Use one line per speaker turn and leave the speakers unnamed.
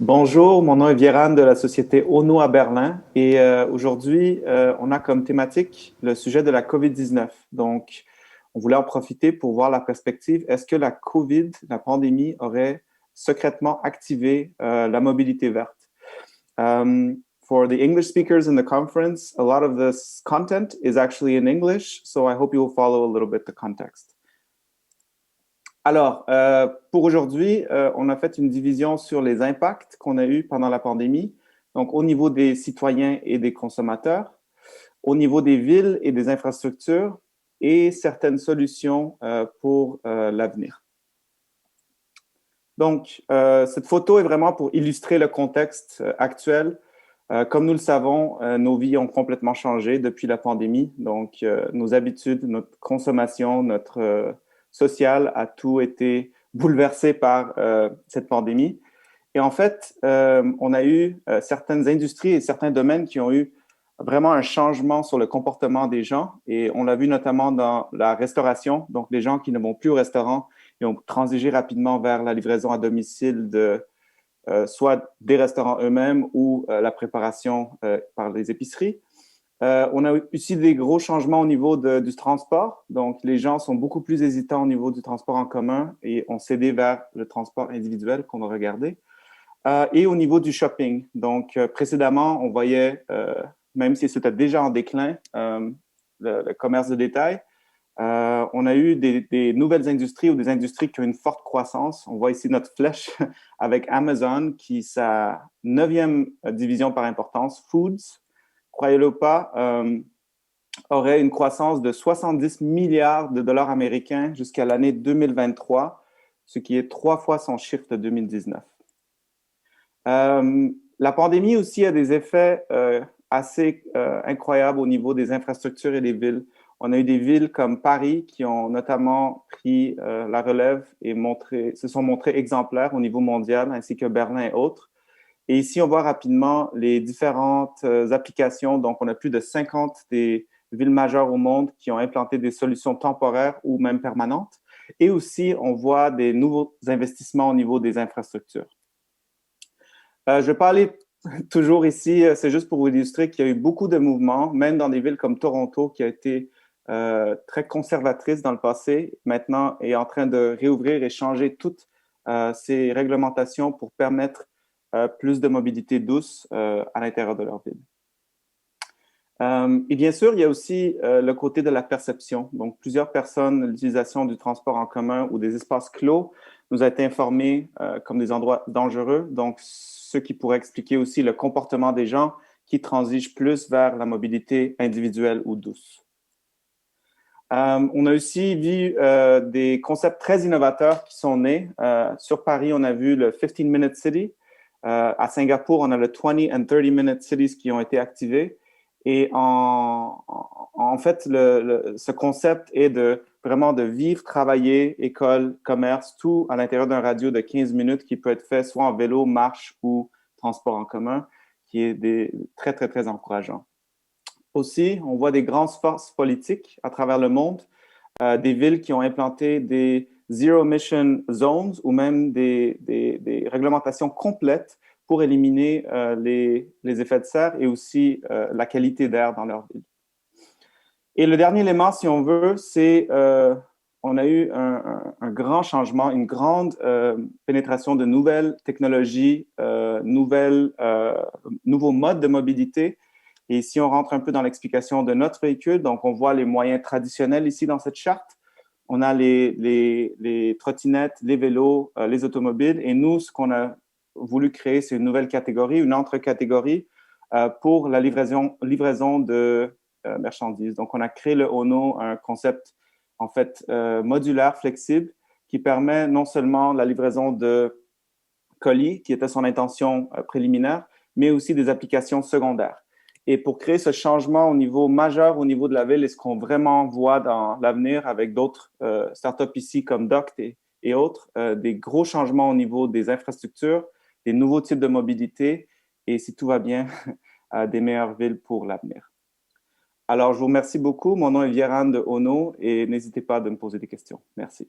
Bonjour, mon nom est Vieran de la société Ono à Berlin et aujourd'hui, on a comme thématique le sujet de la COVID-19. Donc, on voulait en profiter pour voir la perspective. Est-ce que la COVID, la pandémie, aurait secrètement activé la mobilité verte? For the English speakers in the conference, a lot of this content is actually in English, so I hope you will follow a little bit the context. Alors, pour aujourd'hui, on a fait une division sur les impacts qu'on a eus pendant la pandémie, donc au niveau des citoyens et des consommateurs, au niveau des villes et des infrastructures et certaines solutions pour l'avenir. Donc, cette photo est vraiment pour illustrer le contexte actuel. Comme nous le savons, nos vies ont complètement changé depuis la pandémie. Donc, nos habitudes, notre consommation, notre social a tout été bouleversé par cette pandémie. Et en fait, on a eu certaines industries et certains domaines qui ont eu vraiment un changement sur le comportement des gens. Et on l'a vu notamment dans la restauration. Donc, les gens qui ne vont plus au restaurant, ils ont transigé rapidement vers la livraison à domicile de soit des restaurants eux-mêmes ou la préparation par les épiceries. On a aussi des gros changements au niveau du transport. Donc, les gens sont beaucoup plus hésitants au niveau du transport en commun et ont cédé vers le transport individuel qu'on a regardé. Et au niveau du shopping. Donc, précédemment, on voyait, même si c'était déjà en déclin, le commerce de détail, on a eu des nouvelles industries ou des industries qui ont une forte croissance. On voit ici notre flèche avec Amazon, qui est sa 9e division par importance, Foods, croyez-le ou pas, aurait une croissance de 70 milliards de dollars américains jusqu'à l'année 2023, ce qui est 3 fois son chiffre de 2019. La pandémie aussi a des effets assez incroyables au niveau des infrastructures et des villes. On a eu des villes comme Paris qui ont notamment pris la relève et se sont montrées exemplaires au niveau mondial, ainsi que Berlin et autres. Et ici, on voit rapidement les différentes applications. Donc, on a plus de 50 des villes majeures au monde qui ont implanté des solutions temporaires ou même permanentes. Et aussi, on voit des nouveaux investissements au niveau des infrastructures. Je vais pas aller toujours ici, c'est juste pour vous illustrer qu'il y a eu beaucoup de mouvements, même dans des villes comme Toronto, qui a été très conservatrice dans le passé, maintenant est en train de réouvrir et changer toutes ces réglementations pour permettre plus de mobilité douce à l'intérieur de leur ville. Et bien sûr, il y a aussi le côté de la perception. Donc, plusieurs personnes, l'utilisation du transport en commun ou des espaces clos nous a été informés comme des endroits dangereux. Donc, ce qui pourrait expliquer aussi le comportement des gens qui transigent plus vers la mobilité individuelle ou douce. On a aussi vu des concepts très innovateurs qui sont nés. Sur Paris, on a vu le 15-minute city. À Singapour, on a le 20 and 30-minute cities qui ont été activés. Et en fait, ce concept est vraiment de vivre, travailler, école, commerce, tout à l'intérieur d'un radio de 15 minutes qui peut être fait soit en vélo, marche ou transport en commun, qui est très, très, très encourageant. Aussi, on voit des grandes forces politiques à travers le monde, des villes qui ont implanté des zero emission zones ou même des réglementations complètes pour éliminer les effets de serre et aussi la qualité d'air dans leur ville. Et le dernier élément, si on veut, c'est on a eu un grand changement, une grande pénétration de nouvelles technologies, nouveaux modes de mobilité. Et si on rentre un peu dans l'explication de notre véhicule, donc on voit les moyens traditionnels ici dans cette charte. On a les trottinettes, les vélos, les automobiles. Et nous, ce qu'on a voulu créer, c'est une nouvelle catégorie, une entre-catégorie pour la livraison de marchandises. Donc, on a créé le Ono, un concept en fait modulaire, flexible, qui permet non seulement la livraison de colis, qui était son intention préliminaire, mais aussi des applications secondaires. Et pour créer ce changement au niveau majeur, au niveau de la ville, et ce qu'on vraiment voit dans l'avenir avec d'autres startups ici comme Doct et autres, des gros changements au niveau des infrastructures, des nouveaux types de mobilité, et si tout va bien, des meilleures villes pour l'avenir. Alors, je vous remercie beaucoup. Mon nom est Vieran de Ono et n'hésitez pas à me poser des questions. Merci.